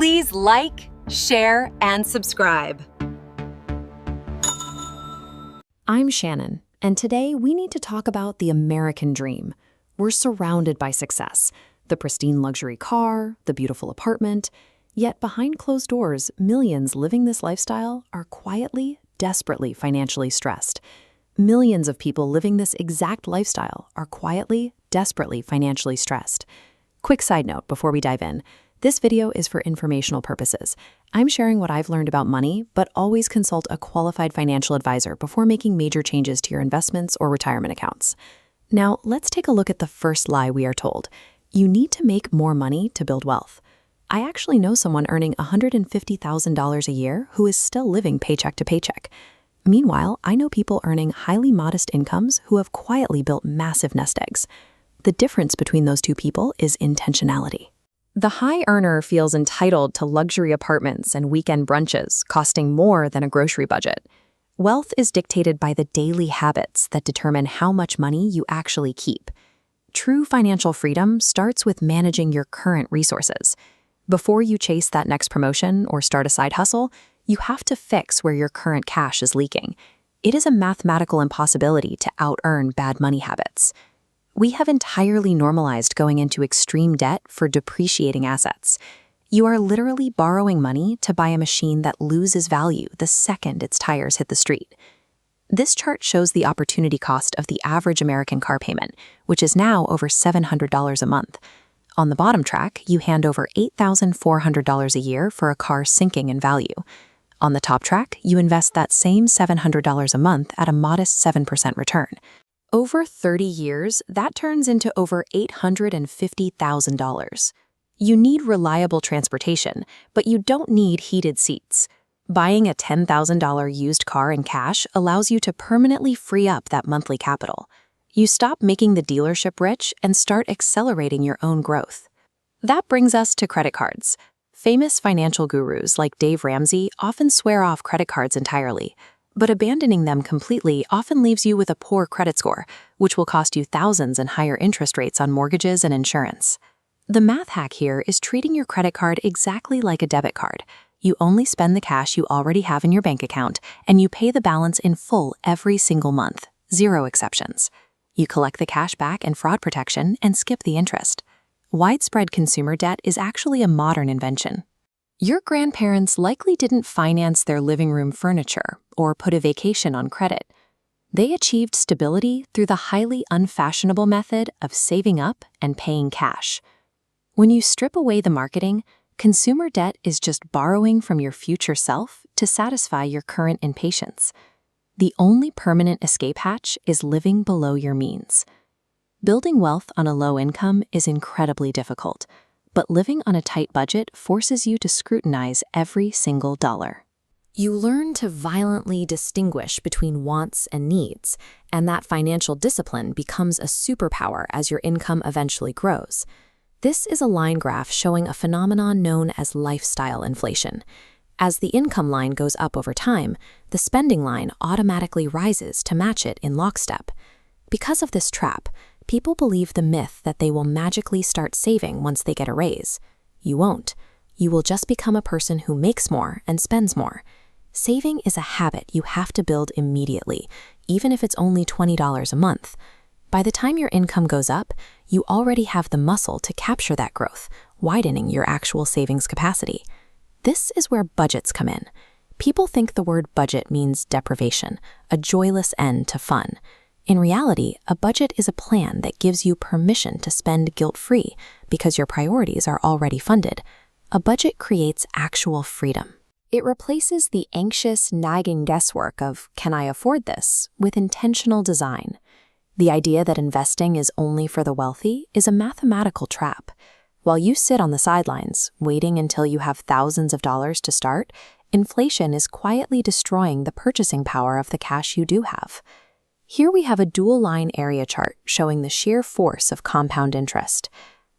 Please like, share, and subscribe. I'm Shannon, and today we need to talk about the American dream. We're surrounded by success, the pristine luxury car, the beautiful apartment, yet behind closed doors, millions living this lifestyle are quietly, desperately financially stressed. Millions of people living this exact lifestyle are quietly, desperately financially stressed. Quick side note before we dive in. This video is for informational purposes. I'm sharing what I've learned about money, but always consult a qualified financial advisor before making major changes to your investments or retirement accounts. Now, let's take a look at the first lie we are told. You need to make more money to build wealth. I actually know someone earning $150,000 a year who is still living paycheck to paycheck. Meanwhile, I know people earning highly modest incomes who have quietly built massive nest eggs. The difference between those two people is intentionality. The high earner feels entitled to luxury apartments and weekend brunches, costing more than a grocery budget. Wealth is dictated by the daily habits that determine how much money you actually keep. True financial freedom starts with managing your current resources. Before you chase that next promotion or start a side hustle, you have to fix where your current cash is leaking. It is a mathematical impossibility to out-earn bad money habits. We have entirely normalized going into extreme debt for depreciating assets. You are literally borrowing money to buy a machine that loses value the second its tires hit the street. This chart shows the opportunity cost of the average American car payment, which is now over $700 a month. On the bottom track, you hand over $8,400 a year for a car sinking in value. On the top track, you invest that same $700 a month at a modest 7% return. Over 30 years, that turns into over $850,000. You need reliable transportation, but you don't need heated seats. Buying a $10,000 used car in cash allows you to permanently free up that monthly capital. You stop making the dealership rich and start accelerating your own growth. That brings us to credit cards. Famous financial gurus like Dave Ramsey often swear off credit cards entirely. But abandoning them completely often leaves you with a poor credit score, which will cost you thousands and higher interest rates on mortgages and insurance. The math hack here is treating your credit card exactly like a debit card. You only spend the cash you already have in your bank account, and you pay the balance in full every single month, zero exceptions. You collect the cash back and fraud protection and skip the interest. Widespread consumer debt is actually a modern invention. Your grandparents likely didn't finance their living room furniture or put a vacation on credit. They achieved stability through the highly unfashionable method of saving up and paying cash. When you strip away the marketing, consumer debt is just borrowing from your future self to satisfy your current impatience. The only permanent escape hatch is living below your means. Building wealth on a low income is incredibly difficult, but living on a tight budget forces you to scrutinize every single dollar. You learn to violently distinguish between wants and needs, and that financial discipline becomes a superpower as your income eventually grows. This is a line graph showing a phenomenon known as lifestyle inflation. As the income line goes up over time, the spending line automatically rises to match it in lockstep. Because of this trap, people believe the myth that they will magically start saving once they get a raise. You won't. You will just become a person who makes more and spends more. Saving is a habit you have to build immediately, even if it's only $20 a month. By the time your income goes up, you already have the muscle to capture that growth, widening your actual savings capacity. This is where budgets come in. People think the word budget means deprivation, a joyless end to fun. In reality, a budget is a plan that gives you permission to spend guilt-free because your priorities are already funded. A budget creates actual freedom. It replaces the anxious, nagging guesswork of, can I afford this, with intentional design. The idea that investing is only for the wealthy is a mathematical trap. While you sit on the sidelines, waiting until you have thousands of dollars to start, inflation is quietly destroying the purchasing power of the cash you do have. Here we have a dual-line area chart showing the sheer force of compound interest.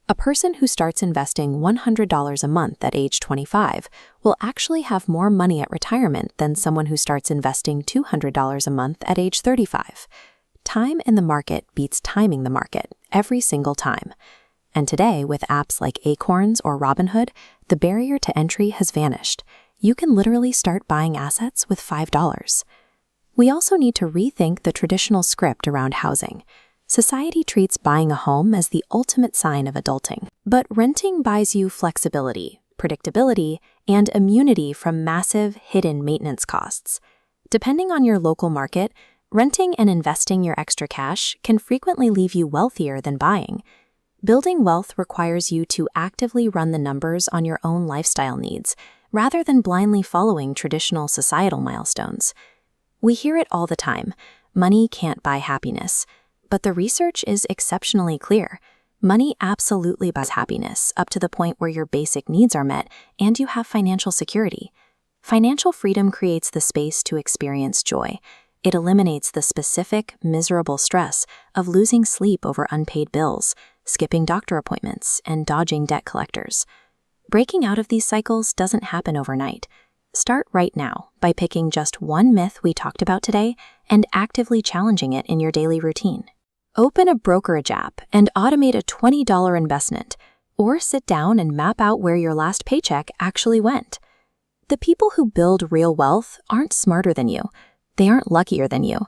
A person who starts investing $100 a month at age 25 will actually have more money at retirement than someone who starts investing $200 a month at age 35. Time in the market beats timing the market every single time. And today, with apps like Acorns or Robinhood, the barrier to entry has vanished. You can literally start buying assets with $5. We also need to rethink the traditional script around housing. Society treats buying a home as the ultimate sign of adulting, but renting buys you flexibility, predictability, and immunity from massive hidden maintenance costs. Depending on your local market, renting and investing your extra cash can frequently leave you wealthier than buying. Building wealth requires you to actively run the numbers on your own lifestyle needs, rather than blindly following traditional societal milestones. We hear it all the time: money can't buy happiness. But the research is exceptionally clear. Money absolutely buys happiness up to the point where your basic needs are met and you have financial security. Financial freedom creates the space to experience joy. It eliminates the specific, miserable stress of losing sleep over unpaid bills, skipping doctor appointments, and dodging debt collectors. Breaking out of these cycles doesn't happen overnight. Start right now by picking just one myth we talked about today and actively challenging it in your daily routine. Open a brokerage app and automate a $20 investment, or sit down and map out where your last paycheck actually went. The people who build real wealth aren't smarter than you. They aren't luckier than you.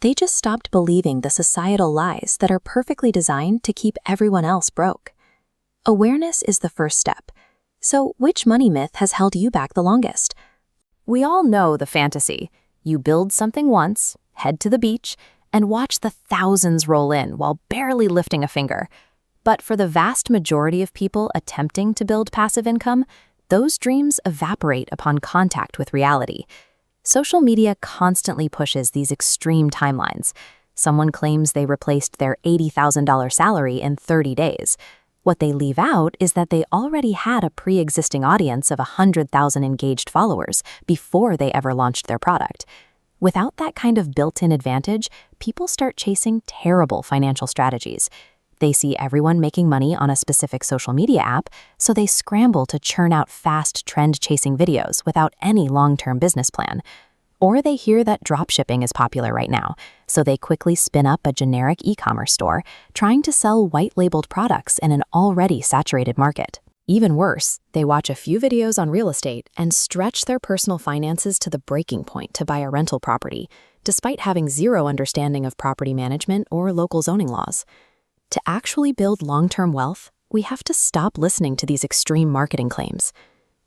They just stopped believing the societal lies that are perfectly designed to keep everyone else broke. Awareness is the first step. So, which money myth has held you back the longest? We all know the fantasy. You build something once, head to the beach, and watch the thousands roll in while barely lifting a finger. But for the vast majority of people attempting to build passive income, those dreams evaporate upon contact with reality. Social media constantly pushes these extreme timelines. Someone claims they replaced their $80,000 salary in 30 days. What they leave out is that they already had a pre-existing audience of 100,000 engaged followers before they ever launched their product. Without that kind of built-in advantage, people start chasing terrible financial strategies. They see everyone making money on a specific social media app, so they scramble to churn out fast trend-chasing videos without any long-term business plan. Or they hear that dropshipping is popular right now, so they quickly spin up a generic e-commerce store, trying to sell white-labeled products in an already saturated market. Even worse, they watch a few videos on real estate and stretch their personal finances to the breaking point to buy a rental property, despite having zero understanding of property management or local zoning laws. To actually build long-term wealth, we have to stop listening to these extreme marketing claims.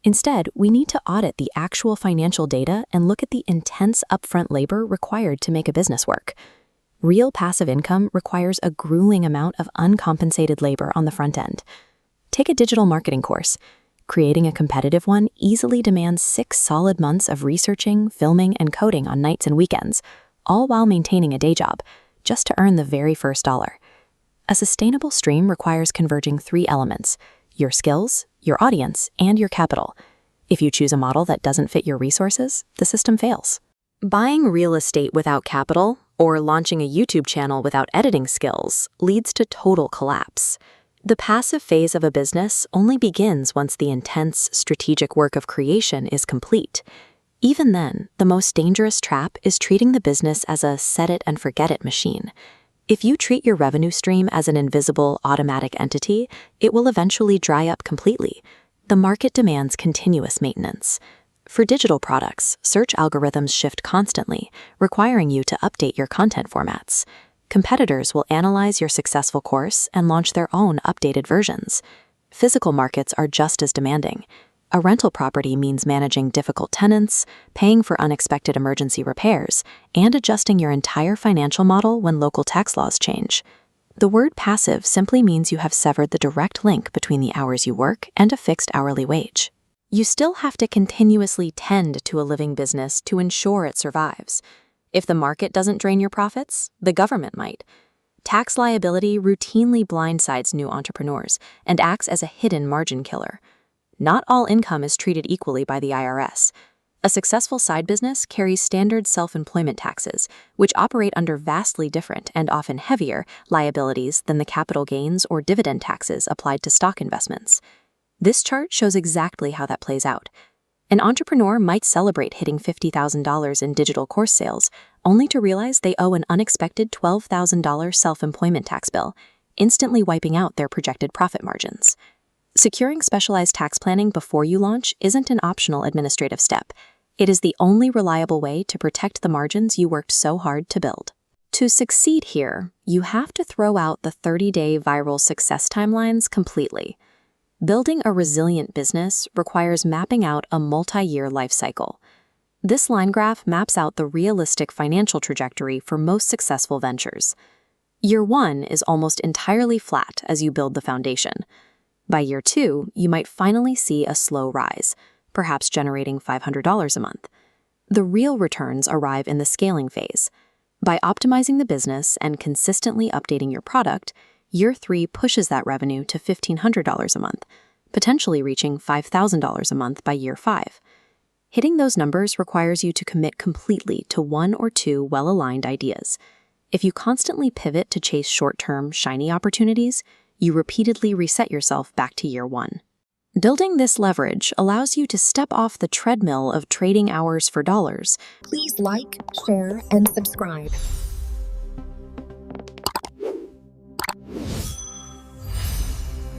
Instead, we need to audit the actual financial data and look at the intense upfront labor required to make a business work. Real passive income requires a grueling amount of uncompensated labor on the front end. Take a digital marketing course. Creating a competitive one easily demands 6 solid months of researching, filming, and coding on nights and weekends, all while maintaining a day job, just to earn the very first dollar. A sustainable stream requires converging 3 elements: your skills, your audience, and your capital. If you choose a model that doesn't fit your resources, the system fails. Buying real estate without capital, or launching a YouTube channel without editing skills, leads to total collapse. The passive phase of a business only begins once the intense, strategic work of creation is complete. Even then, the most dangerous trap is treating the business as a set-it-and-forget-it machine. If you treat your revenue stream as an invisible, automatic entity, it will eventually dry up completely. The market demands continuous maintenance. For digital products, search algorithms shift constantly, requiring you to update your content formats. Competitors will analyze your successful course and launch their own updated versions. Physical markets are just as demanding. A rental property means managing difficult tenants, paying for unexpected emergency repairs, and adjusting your entire financial model when local tax laws change. The word passive simply means you have severed the direct link between the hours you work and a fixed hourly wage. You still have to continuously tend to a living business to ensure it survives. If the market doesn't drain your profits, the government might. Tax liability routinely blindsides new entrepreneurs and acts as a hidden margin killer. Not all income is treated equally by the IRS. A successful side business carries standard self-employment taxes, which operate under vastly different and often heavier liabilities than the capital gains or dividend taxes applied to stock investments. This chart shows exactly how that plays out. An entrepreneur might celebrate hitting $50,000 in digital course sales, only to realize they owe an unexpected $12,000 self-employment tax bill, instantly wiping out their projected profit margins. Securing specialized tax planning before you launch isn't an optional administrative step. It is the only reliable way to protect the margins you worked so hard to build. To succeed here, you have to throw out the 30-day viral success timelines completely. Building a resilient business requires mapping out a multi-year life cycle. This line graph maps out the realistic financial trajectory for most successful ventures. Year 1 is almost entirely flat as you build the foundation. By year 2, you might finally see a slow rise, perhaps generating $500 a month. The real returns arrive in the scaling phase. By optimizing the business and consistently updating your product, year 3 pushes that revenue to $1,500 a month, potentially reaching $5,000 a month by year 5. Hitting those numbers requires you to commit completely to one or two well-aligned ideas. If you constantly pivot to chase short-term, shiny opportunities, you repeatedly reset yourself back to year 1. Building this leverage allows you to step off the treadmill of trading hours for dollars. Please like, share, and subscribe.